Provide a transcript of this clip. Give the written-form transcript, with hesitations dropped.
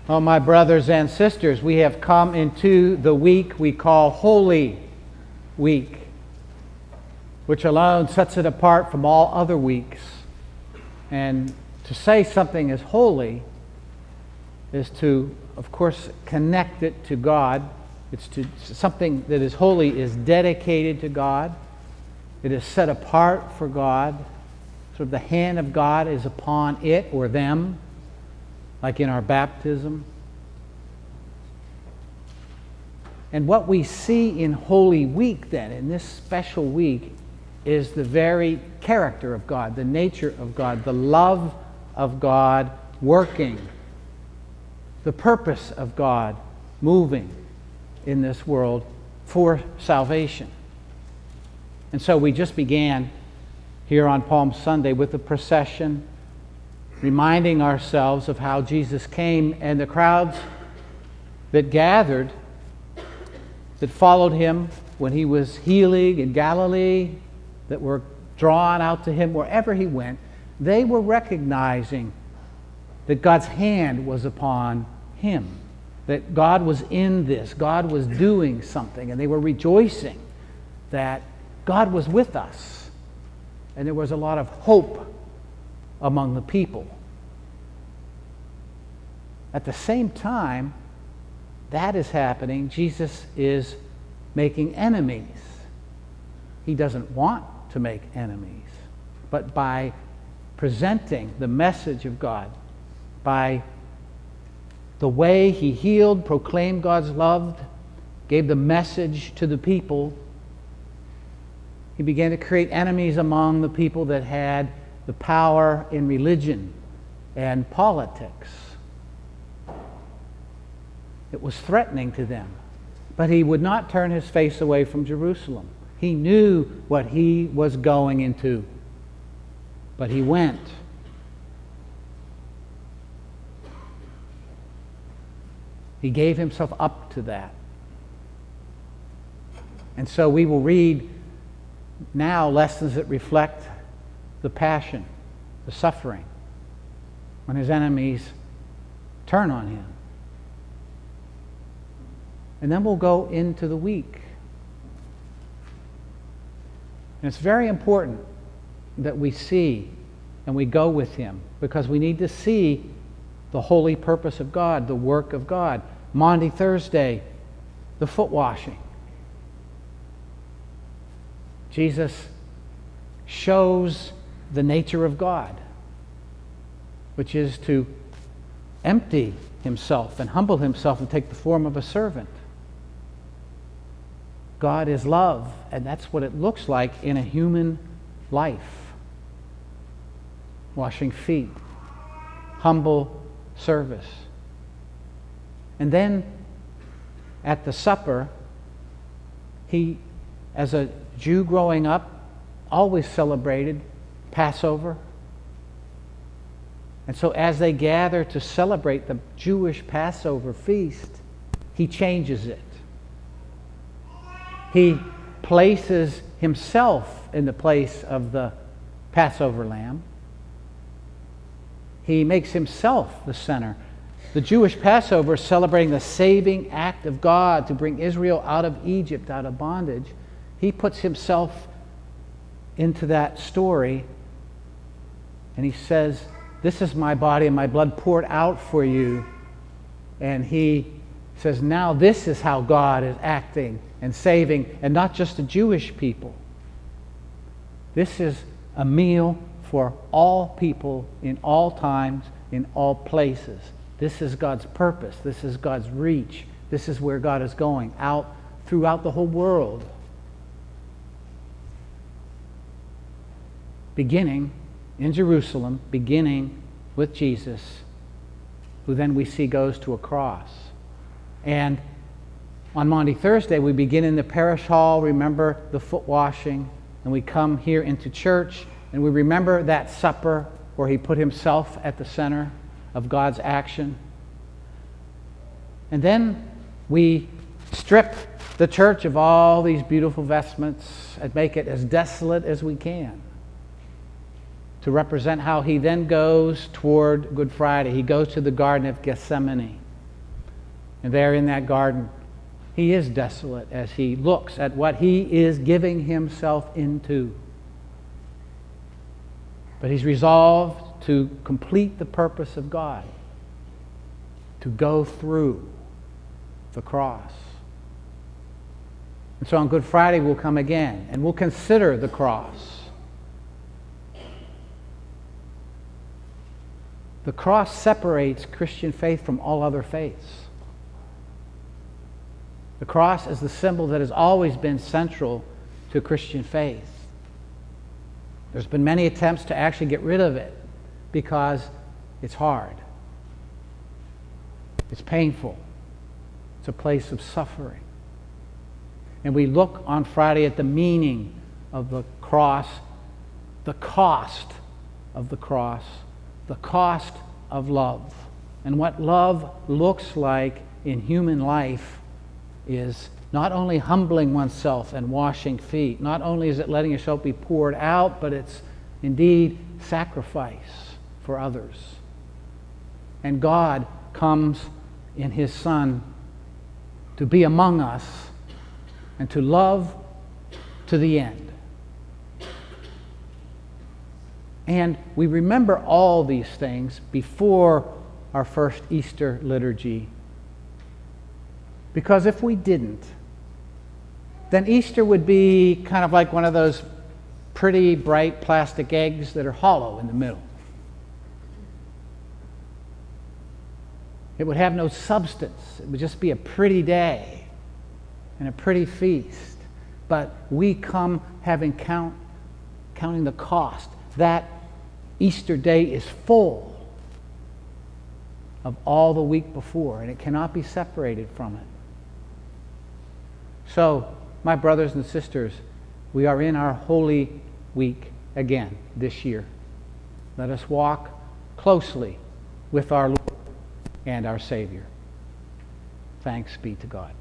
Oh, my brothers and sisters, we have come into the week we call Holy Week, which alone sets it apart from all other weeks. And to say something is holy is to, of course, connect it to God. Something that is holy is dedicated to God. It is set apart for God. Sort of the hand of God is upon it or them, like in our baptism. And what we see in Holy Week then, in this special week, is the very character of God, the nature of God, the love of God working, the purpose of God moving in this world for salvation. And so we just began here on Palm Sunday with the procession, reminding ourselves of how Jesus came and the crowds that gathered, that followed him when he was healing in Galilee, that were drawn out to him wherever he went. They were recognizing that God's hand was upon him, that God was in this, God was doing something, and they were rejoicing that God was with us. And there was a lot of hope among the people. At the same time that is happening, Jesus is making enemies. He doesn't want to make enemies, but by presenting the message of God, by the way he healed, proclaimed God's love, gave the message to the people, he began to create enemies among the people that had the power in religion and politics. It was threatening to them. But he would not turn his face away from Jerusalem. He knew what he was going into. But he went. He gave himself up to that. And so we will read now lessons that reflect the passion, the suffering, when his enemies turn on him. And then we'll go into the week. And it's very important that we see and we go with him, because we need to see the holy purpose of God, the work of God. Maundy Thursday, the foot washing. Jesus shows the nature of God, which is to empty himself and humble himself and take the form of a servant. God is love, and that's what it looks like in a human life. Washing feet, humble service. And then at the supper, he, as a Jew growing up, always celebrated Passover. And so as they gather to celebrate the Jewish Passover feast, he changes it. He places himself in the place of the Passover lamb. He makes himself the center. The Jewish Passover is celebrating the saving act of God to bring Israel out of Egypt, out of bondage. He puts himself into that story, and he says, "This is my body and my blood poured out for you." And he says, now this is how God is acting and saving, and not just the Jewish people. This is a meal for all people in all times, in all places. This is God's purpose. This is God's reach. This is where God is going, out throughout the whole world. Beginning in Jerusalem, beginning with Jesus, who then we see goes to a cross. And on Maundy Thursday, we begin in the parish hall, remember the foot washing, and we come here into church, and we remember that supper where he put himself at the center of God's action. And then we strip the church of all these beautiful vestments and make it as desolate as we can, to represent how he then goes toward Good Friday. He goes to the Garden of Gethsemane. And there in that garden, he is desolate as he looks at what he is giving himself into. But he's resolved to complete the purpose of God, to go through the cross. And so on Good Friday we'll come again and we'll consider the cross. The cross separates Christian faith from all other faiths. The cross is the symbol that has always been central to Christian faith. There's been many attempts to actually get rid of it because it's hard. It's painful. It's a place of suffering. And we look on Friday at the meaning of the cross, the cost of the cross, the cost of love. And what love looks like in human life is not only humbling oneself and washing feet, not only is it letting yourself be poured out, but it's indeed sacrifice for others. And God comes in his Son to be among us and to love to the end. And we remember all these things before our first Easter liturgy. Because if we didn't, then Easter would be kind of like one of those pretty bright plastic eggs that are hollow in the middle. It would have no substance. It would just be a pretty day and a pretty feast. But we come having counting the cost. That Easter day is full of all the week before, and it cannot be separated from it. So, my brothers and sisters, we are in our Holy Week again this year. Let us walk closely with our Lord and our Savior. Thanks be to God.